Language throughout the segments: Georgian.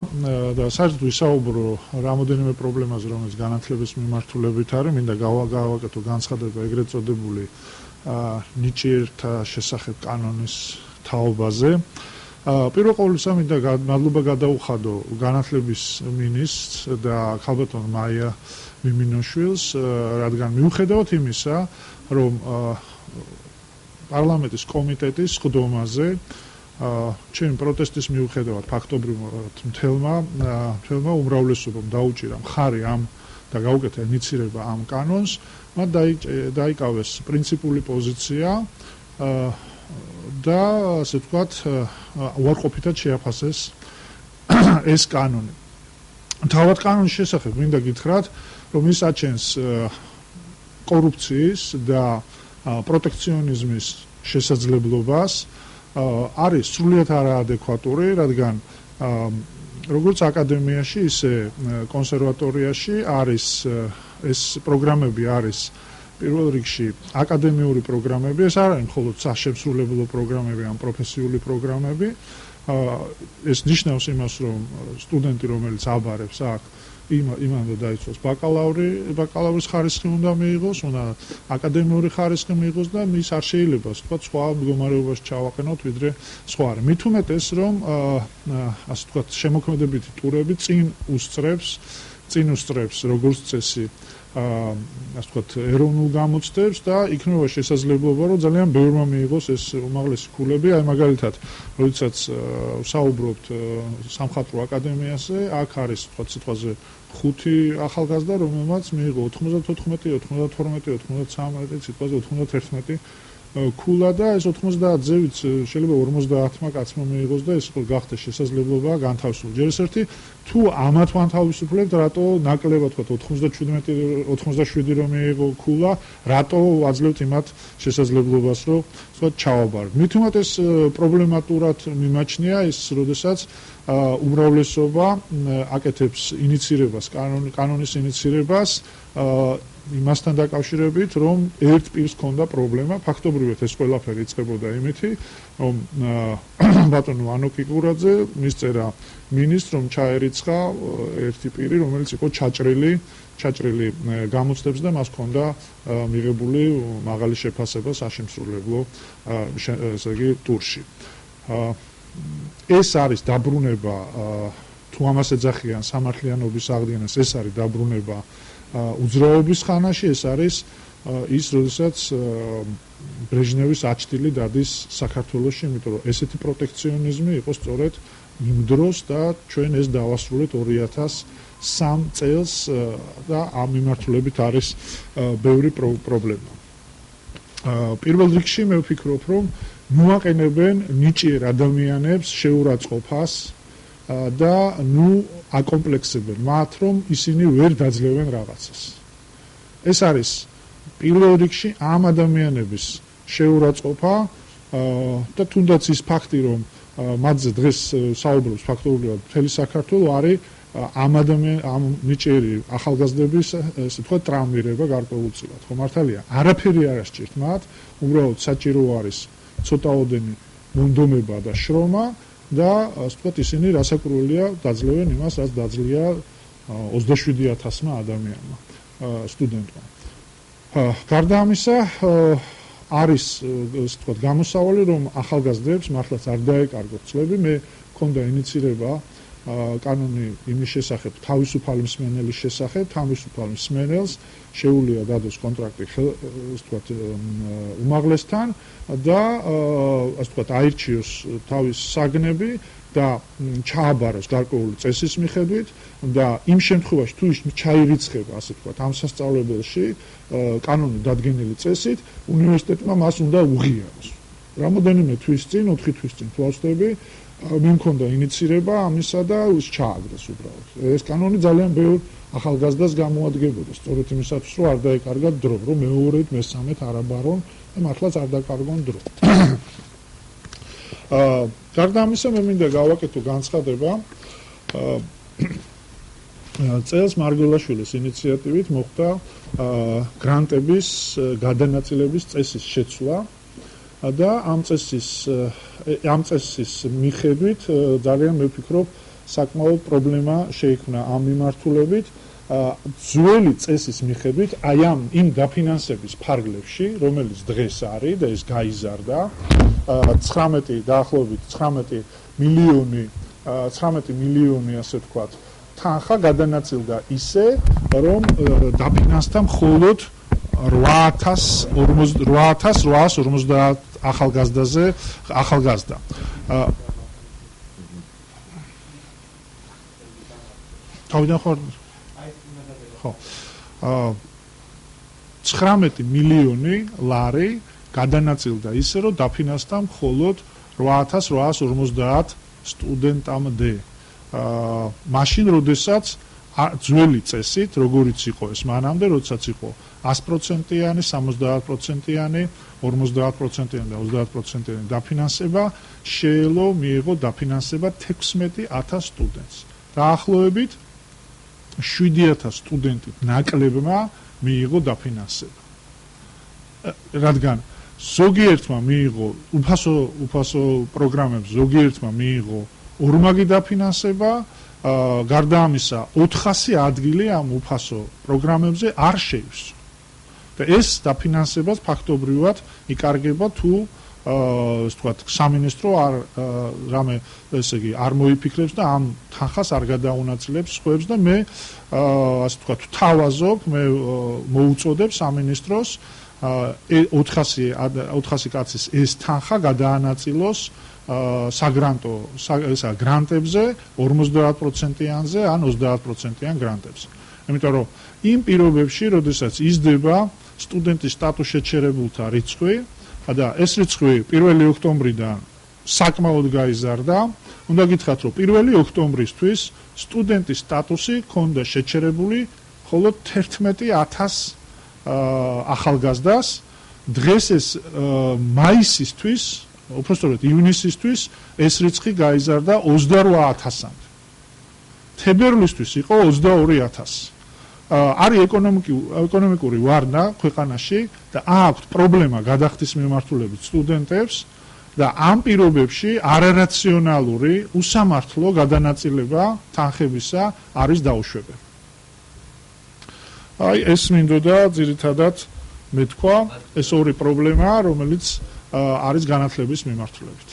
და საერთოდ ვისაუბრო რამოდენიმე პრობლემაზე, რომელიც განათლების მიმართულებით არის, მინდა გავაკეთო განცხადება ეგრეთ წოდებული ნიჭიერთა შესახებ კანონის თაობაზე. პირველ ყოვლისა მინდა მადლობა გადაუხადო განათლების მინისტრს და ქალბატონ მაია მიმინოშვილს, რადგან მიუხედავად იმისა, რომ პარლამენტის კომიტეტის სხდომაზე ჩემი პროტესტის მიუხედავად ფაქტობრივად მთელმა უმრავლესობამ დაუჭირა მხარი ამ და გაუკეთა ინიცირება ამ კანონს, მათ დაიკავეს პრინციპული პოზიცია და ასე ვთქვათ უარყოფითად შეაფასეს ეს კანონი. თავად კანონის შესახებ მინდა გითხრათ, რომ ის აჩენს კორუფციის და პროტექციონიზმის შესაძლებლობას, არის სრულიად არაადეკვატური, რადგან როგორც აკადემიაში, ისე კონსერვატორიაში არის ეს პროგრამები არის პირველ რიგში აკადემიური პროგრამები, ეს არ არის მხოლოდ საშემსრულებლო პროგრამები, ან პროფესიული პროგრამები. ეს ნიშნავს იმას, რომ სტუდენტი, რომელიც აბარებს აქ, იმანდა დაიცვას ბაკალავრის ხარისხი უნდა მიიღოს, უნდა აკადემიური ხარისხი მიიღოს და მის არ შეიძლება ვთქვათ სხვა მდგომარეობაში ჩავაყენოთ ვიდრე სხვა. მით უმეტეს, რომ ასე ვთქვათ შემოქმედებითი ტურები წინ უსწრებს როგორც წესი ასე ვთქვათ ეროვნულ გამოცდებს და იქნება შესაძლებლობა, რომ ძალიან ბევრმა მიიღოს ეს უმაღლესი ქულები. აი მაგალითად, როდესაც ვსაუბრობთ სამხატვრო აკადემიაზე, აქ არის ვთქვათ სიტყვაზე 5 ახალგაზრდა, რომელმაც მიიღო 94, 92, 93, სიტყვაზე 91 ქულა და ეს 90-ზე შეიძლება 50-მა კაცმა მიიღოს და ეს იყო გახდა შესაძლებლობა განთავისუფლება. ჯერ ერთი თუ ამათ ვანთავისუფლებთ, რატო ნაკლებად ვთქვათ 97 რომ მიიღო ქულა, რატო ვაძლევთ იმათ შესაძლებლობას, რომ ვთქვათ ჩავაბაროთ. მით უმეტეს პრობლემატურად მიმაჩნია ის, როდესაც უმრავლესობა აკეთებს ინიცირებას, კანონის ინიცირებას იმასთან დაკავშირებით, რომ ერთ პირს ჰქონდა პრობლემა, ფაქტობრივად ეს ყველაფერი იწყებოდა იმითი, რომ ბატონო ანო კიკურაძე მისწერა მინისტრს, რომ ჩაერიცხა ერთი პირი, რომელიც იყო ჩაჭრილი გამოცდებს და მას ჰქონდა მიღებული მაღალი შეფასება საშემსრულებლო ესე იგი ტურში. ეს არის დაბრუნება, თუ ამას ეძახიან სამართლიანობის აღდგენას, ეს არის დაბრუნება უძრაობის ხანაში, ეს არის ის, როდესაც ბრეჟნევის აჩრდილი დადის საქართველოში, იმიტომ რომ ესეთი პროტექციონიზმი იყო სწორედ იმ დროს და ჩვენ ეს დავასრულეთ 2003 წელს და ამ მიმართულებით არის ბევრი პრობლემა. პირველ რიგში მე ვფიქრობ, რომ მოაყენებენ ნიჭიერ ადამიანებს შეურაცხყოფას და აკომპლექსებენ მათ, რომ ისინი ვერ დაძლევენ რაღაცას. ეს არის პირველ რიგში ამ ადამიანების შეურაცხყოფა და თუნდაც ის ფაქტი, რომ მათზე დღეს საუბრობს ფაქტობრივად მთელი საქართველო, არის ამ ნიჭიერი ახალგაზრდების ესე ვთქვათ ტრამვირება გარკვეულწილად. ხო მართალია, არაფერი არ ასჭირთ მათ, უბრალოდ საჭირო არის ცოტაოდენი მონდომება და შრომა და ასე ვთქვათ ისინი რასაკურველია დაძლევენ იმას, რაც დაძლია 27,000-მა ადამიანმა, სტუდენტმა. გარდა ამისა, არის ასე ვთქვათ გამოსავალი, რომ ახალგაზრდებს მართლაც არ დაეკარგოთ წლები, მე მქონდა ინიცირება კანონი იმის შესახებ, თავისუფალი მსმენელის შესახებ, თავისუფალ მსმენელს შეუძლია დადოს კონტრაქტი ასე ვთქვათ უმაღლესთან და ასე ვთქვათ აირჩიოს თავის საგნები და ჩააბაროს გარკვეული წესის მიხედვით და იმ შემთხვევაში თუ ის ჩაირიცხება ასე ვთქვათ ამ სასწავლებელში კანონი დადგენილი წესით, უნივერსიტეტმა მას უნდა უღიაროს. რამოდენიმე თვის წინ, 4 თვის წინ ვსწავლები, მე მქონდა ინიცირება ამისა და ის ჩააგდეს უბრალოდ. ეს კანონი ძალიან ბევრ ახალგაზრდას გამოადგებოდა, სწორედ იმისათვის, რომ არ დაეკარგათ დრო, რომ მეორედ, მესამედ არ აბარონ და მართლაც არ დაკარგონ დრო. გარდა ამისა, მე მინდა გავაკეთო განცხადება. წელს მარგველაშვილის ინიციატივით მოხდა გრანტების გადანაწილების წესის შეცვლა და ამ წესის მიხედვით ძალიან მე ვფიქრობ საკმაოდ პრობლემა შეიქმნა ამ მიმართულებით. ძველი წესის მიხედვით აი ამ იმ დაფინანსების ფარგლებში, რომელიც დღეს არის და ეს გაიზარდა, 19 დაახლოებით 19 მილიონი ასე ვთქვათ, თანხა გადანაწილდა ისე, რომ დაფინანსდა მხოლოდ 8850 ახალგაზრდა. თავიდან ხარ ხო 19 მილიონი ლარი გადანაწილდა ისე, რომ დაფინანსდა მხოლოდ 8850 სტუდენტამდე. მაშინ, როდესაც ძველი წესით, როგორიც იყო ეს მანამდე, როდესაც იყო 100%-იანი, 70%-იანი, 50%-იანი და 30%-იანი დაფინანსება, შეელო მიიღო დაფინანსება 16000 სტუდენტს. დაახლოებით 7000 სტუდენტით ნაკლებმა მიიღო დაფინანსება. რადგან ზოგიერთმა მიიღო უფასო პროგრამებს, ზოგიერთმა მიიღო ორმაგი დაფინანსება, გარდა ამისა 400 ადგილი ამ უფასო პროგრამებზე არ შეივსო. და ეს დაფინანსება ფაქტობრივად იკარგება თუ ასე ვთქვათ, სამინისტრო რამე ესე იგი არ მოიფიქრებს და ამ თანხას არ გადაუნაწილებს სხვებს და მე ასე ვთქვათ, თავაზობ, მე მოუწოდებ სამინისტროს 400 კაცის ეს თანხა გადაანაწილოს საგრანტო გრანტებზე 50%-იანზე ან 30%-იან გრანტებზე. იმიტომ რომ იმ პირობებში, როდესაც იზრდება სტუდენტის სტატუს შეჩერებულთა რიცხვი და ეს რიცხვი 1 ოქტომბრიდან საკმაოდ გაიზარდა, უნდა გითხრათ, რომ 1 ოქტომბრისთვის სტუდენტის სტატუსი ჰქონდა შეჩერებული მხოლოდ 11000 ახალგაზრდას, დღეს ეს მაისისთვის, უпростоრად ივნისისთვის ეს რიცხვი გაიზარდა 28000-მდე. თებერვლისთვის იყო 22000. არის ეკონომიკური ვარნა ქვეყანაში და აქვთ პრობლემა გადახდის მიმართულებით სტუდენტებს და ამ პირობებში არარაციონალური უსამართლო გადანაწილება თანხებისა არის დაუშვებელი. აი ეს მინდოდა ძირითადად მეთქვა ეს ორი პრობლემა, რომელიც არის განათლების მიმართულებით.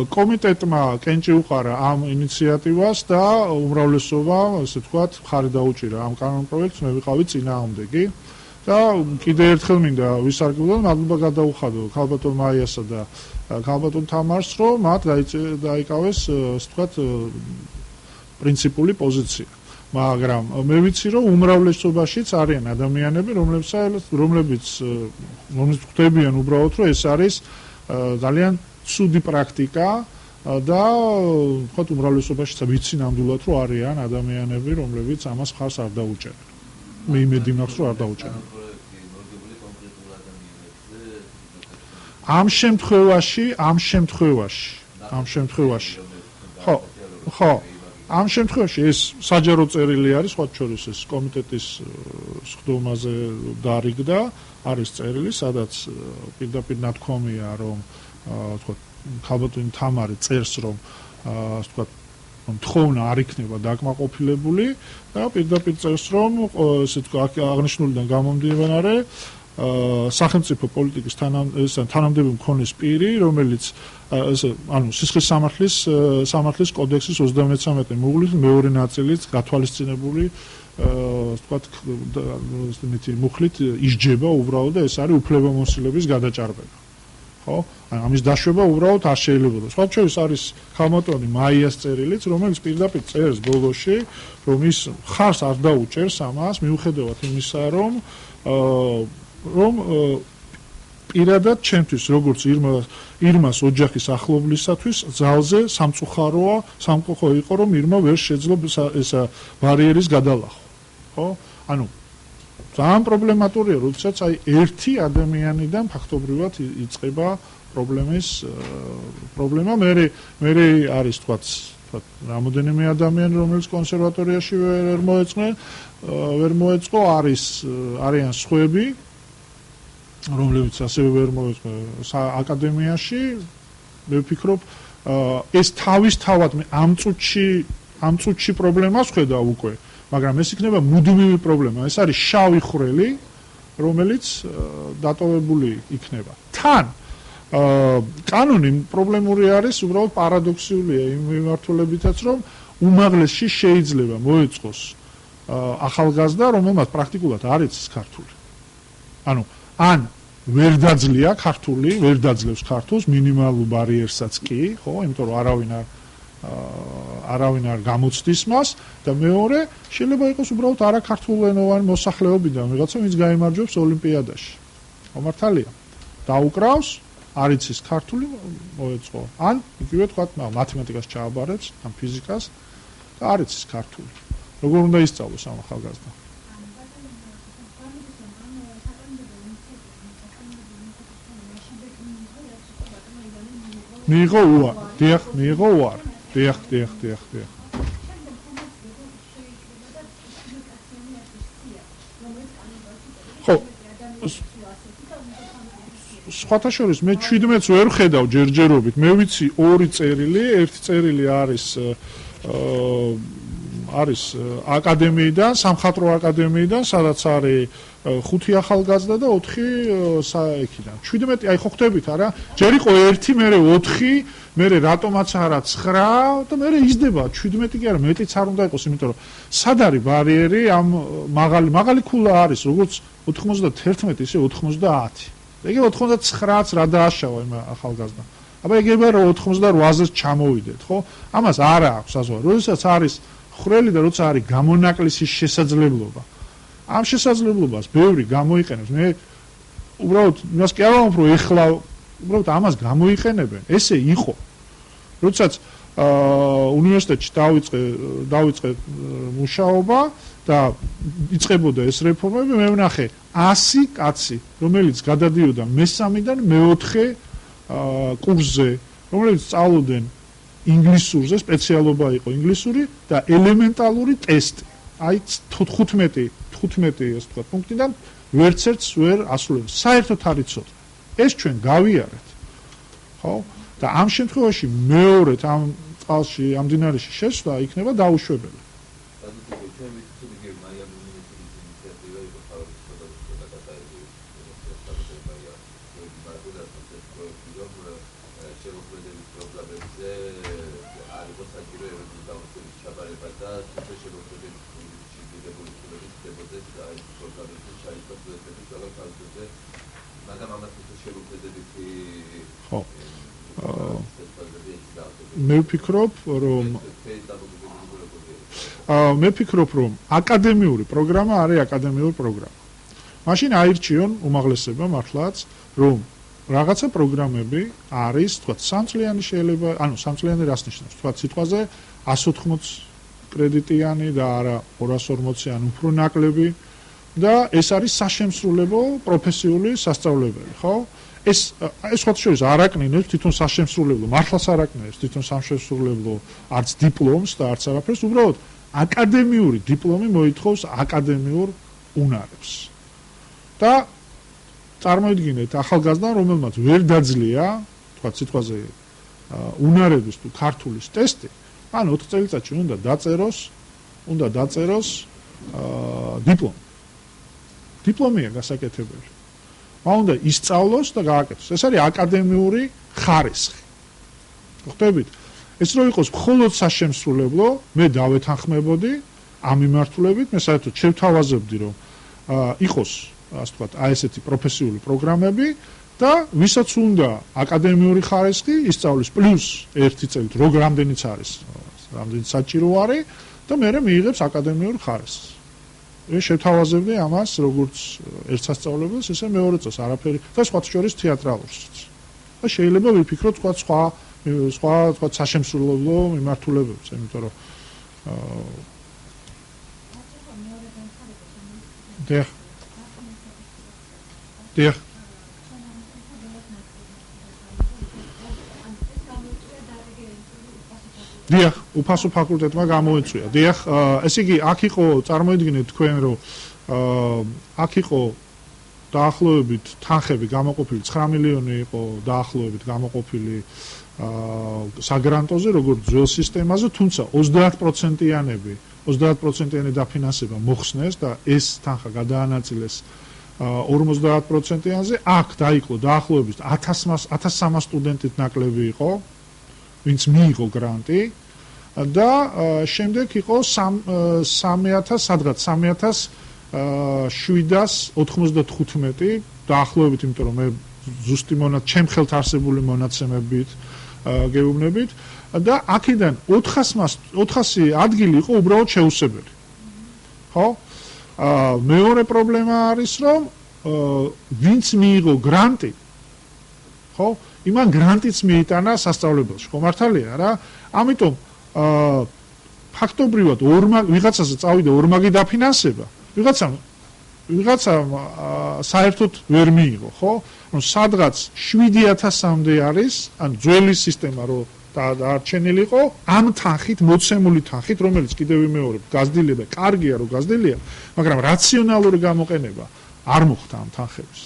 კომიტეტმა კენჭი უყარა ამ ინიციატივას და უმრავლესობა, ასე ვთქვათ, მხარი დაუჭირა ამ კანონპროექტს, მე ვიყავი წინააღმდეგი და კიდე ერთხელ მინდა ვისარგებლო, მადლობა გადაუხადო ქალბატონ მაიასა და ქალბატონ თამარს, რომ მათ დაიკავეს, ასე ვთქვათ, პრინციპული პოზიცია. მაგრამ მე ვიცი, რომ უმრავლესობაშიც არიან ადამიანები, რომლებიც ხვდებიან უბრალოდ, რომ ეს არის ძალიან ცუდი პრაქტიკა და ვთქვათ უმრავლესობაშიც ვიცი ნამდვილად, რომ არიან ადამიანები, რომლებიც ამას მხარს არ დაუჭერენ. მე იმედი მაქვს, რომ არ დაუჭერენ. ამ შემთხვევაში ამ შემთხვევაში ეს საჯარო წერილი არის, სხვა შორის ეს კომიტეტის სხდომაზე დარიგდა, არის წერილი, სადაც პირდაპირ ნათქვამია, რომ ვთქვათ, ქალბატონი თამარი წერს, რომ ასე ვთქვათ, თხოვნა არ იქნება დაკმაყოფილებული და პირდაპირ წერს, რომ ესე ვთქვათ, აღნიშნულიდან გამომდინარე, სახელმწიფო პოლიტიკის თანამდებობი მქონეს პირი, რომელიც ანუ სისხლის სამართლის კოდექსის 33 მუხლის მეორე ნაწილით გათვალისწინებული ვთქვათ, მუხლით ისჯება უბრალოდ და ეს არის უფლებამოსილების გადაჭარბება. ხო? ამის დაშვება უბრალოდ არ შეიძლება. სხვა შორის არის ქალბატონი მაიას წერილიც, რომელიც პირდაპირ წერს ბოლოში, რომ ის ხარს არ დაუჭერს ამას, მიუხედავად იმისა, რომ პირადად ჩემთვის, როგორც ირმას ოჯახის ახლობლისათვის, ძალზე სამწუხარო იყო, რომ ირმა ვერ შეძლო ესა ბარიერის გადალახვა. ხო? ანუ ძალიან პრობლემატურია, როდესაც აი ერთი ადამიანიდან ფაქტობრივად იწყება პრობლემა, მე არის თქვა რამოდენიმე ადამიანი, რომელიც კონსერვატორიაში ვერ მოეწყო, არიან სხვები, რომლებიც ასევე ვერ მოეწყო აკადემიაში. მე ვფიქრობ, ეს თავისთავად ამ წუთში პრობლემას ხედავ უკვე, მაგრამ ეს იქნება მუდმივი პრობლემა. ეს არის შავი ხვრელი, რომელიც დატოვებული იქნება. თან კანონი პრობლემური არის, უბრალოდ პარადოქსულია იმ მიმართულებითაც, რომ უმაღლესში შეიძლება მოეწყოს ახალგაზრდა, რომელმაც პრაქტიკულად არ იცის ქართული. ანუ ან ვერ დაძლია ქართული, ვერ დაძლევს ქართულს მინიმალურ ბარიერსაც კი, ხო, იმიტომ რომ არავინ არ გამოცდის მას და მეორე შეიძლება იყოს უბრალოდ არაქართულენოვანი მოსახლეობიდან ვიღაცა, ვინც გაიმარჯვებს ოლიმპიადაში. მართალია. დაუკრავს, არ იცის ქართული, მოეწყო. ან იგივე თქვა, მათემატიკას ჩააბარებს, ან ფიზიკას და არ იცის ქართული. როგორ უნდა ისწავლოს ამ ახალგაზრდა? მიიღო უარი. დიახ, მიიღო უარი. დიახ. ხო. სხვათა შორის მე 17-ს ვერ ხედავ ჯერჯერობით. მე ვიცი ორი წერილი, ერთი წერილი არის აკადემიიდან, სამხატვრო აკადემიიდან, სადაც არის 5 ახალგაზრდა და 4 საექიდან. 17, აი ხო ხვდებით არა? ჯერ იყო 1, მერე 4, მერე რატომაც არა 9 და მერე იზრდება 17 კი არა, მეტიც არ უნდა იყოს, იმიტომ რომ სად არის ბარიერი ამ მაღალი ქულა არის, როგორც 91, ისე 90. ეგ 99-ს რა დააშავა იმ ახალგაზრდა. აბა ეგება რომ 98-ზე ჩამოვიდეთ, ხო? ამას არა აქვს საზღვარი. როდესაც არის ხვრელი და როცა არის გამონაკლისის შესაძლებლობა. ამ შესაძლებლობას ბევრი გამოიყენებს. მე უბრალოდ იმას კი არ ვამბობ, რომ ეხლა უბრალოდ ამას გამოიყენებენ. ესე იყო. როდესაც უნივერსიტეტში დავიწყე მუშაობა და იწყებოდა ეს რეფორმები, მე ვნახე 100 კაცი, რომელიც გადადიოდა მე-3-დან მე-4 კურსზე, რომლებიც სწავლობდნენ ინგლისურზე, სპეციალობა იყო ინგლისური და ელემენტალური ტესტი. აი 15 ეს თქვა პუნქტიდან ვერც ერთს ვერ ასრულებს. საერთოდ არ იცოდა. ეს ჩვენ გავიარეთ. ხო? და ამ შემთხვევაში მეორედ ამ წყალში, ამ მდინარეში შესვლა იქნება დაუშვებელი. მე ვფიქრობ, რომ აკადემიური პროგრამა არის აკადემიური პროგრამა. მაშინ აირჩიონ უმაღლესობა მართლაც, რომ რაღაცა პროგრამები არის, თქვა, სამწლიანი შეიძლება, ანუ სამწლიანი რას ნიშნავს? თქვა, სიტყვაზე 180 კრედიტიანი და არა 240 ან უფრო ნაკლები და ეს არის საშემსრულებლო პროფესიული სასწავლებელი, ხო? ეს სხვა შორის არ აკნინებს თვითონ საშემსრულებლო, მართლაც არ აკნინებს თვითონ საშემსრულებლო არც დიპლომს და არც არაფერს, უბრალოდ აკადემიური დიპლომი მოითხოვს აკადემიურ უნარებს. და წარმოიდგინეთ ახალგაზრდა, რომელმაც ვერ დაძლია, თქვა სიტყვაზე უნარების თუ ქართულის ტესტი, ან 4 წელიწადში უნდა დაწეროს დიპლომი. დიპლომია გასაკეთებელი. უნდა ისწავლოს და გააკეთოს. ეს არის აკადემიური ხარისხი. ხვდებით? ეს რო იყოს მხოლოდ საშემსრულებლო, მე დავეთანხმებოდი ამ მიმართულებით, მე საერთოდ შევთავაზებდი, რომ იყოს, ასე ვთქვათ, ესეთი პროფესიული პროგრამები და ვისაც უნდა აკადემიური ხარისხი ისწავლის პლუს 1 წელი, რამდენიც არის, რამდენიც საჭირო არის და მე მიიღებს აკადემიურ ხარისხს. მე შევთავაზებდი ამას როგორც ერთ სასწავლებელს, ესე მეორე წელს არაფერი და სხვა შორის თეატრალურსაც. და შეიძლება ვიფიქროთ სხვა საშემსრულებლო მიმართულებებს, იმიტომ რომ დიახ. დიახ, უფასო ფაკულტეტმა გამოიწვია. დიახ, ესე იგი, აქ იყო წარმოიდგინეთ თქვენ, რომ აქ იყო დაახლოებით თანხები გამოყოფილი 9 მილიონი იყო დაახლოებით გამოყოფილი საგრანტოზე, როგორც ძველ სისტემაზე, თუმცა 30%-იანი დაფინანსება მოხსნეს და ეს თანხა გადაანაწილეს 50%-იანზე. აქ დაიკლო დაახლოებით 1300 სტუდენტით ნაკლები იყო, ვინც მიიღო გრანტი და შემდეგ იყო 3000 სადღაც 3795 დაახლოებით, იმიტომ რომ მე ზუსტი ჩემ ხელთ არსებული მონაცემებით გეუბნებით და აქედან 400 ადგილი იყო უბრალოდ შეუსებელი. ხო? მეორე პრობლემა არის, რომ ვინც მიიღო გრანტი, ხო? იმან გრანტიც მიიტანა სასწავლებელში, ხო მართალია რა? ამიტომ ფაქტობრივად ვიღაცაზე წავიდა ორმაგი დაფინანსება, ვიღაცამ საერთოდ ვერ მიიღო, ხო? რომ სადღაც 7000-მდე არის, ან ძველი სისტემა რო დაარჩენილიყო, ამ თანხით, მოცემული თანხით, რომელიც კიდევ ვიმეორებ, გაზრდილია და კარგია რომ გაზრდილია, მაგრამ რაციონალური გამოყენება არ მოხდა ამ თანხების.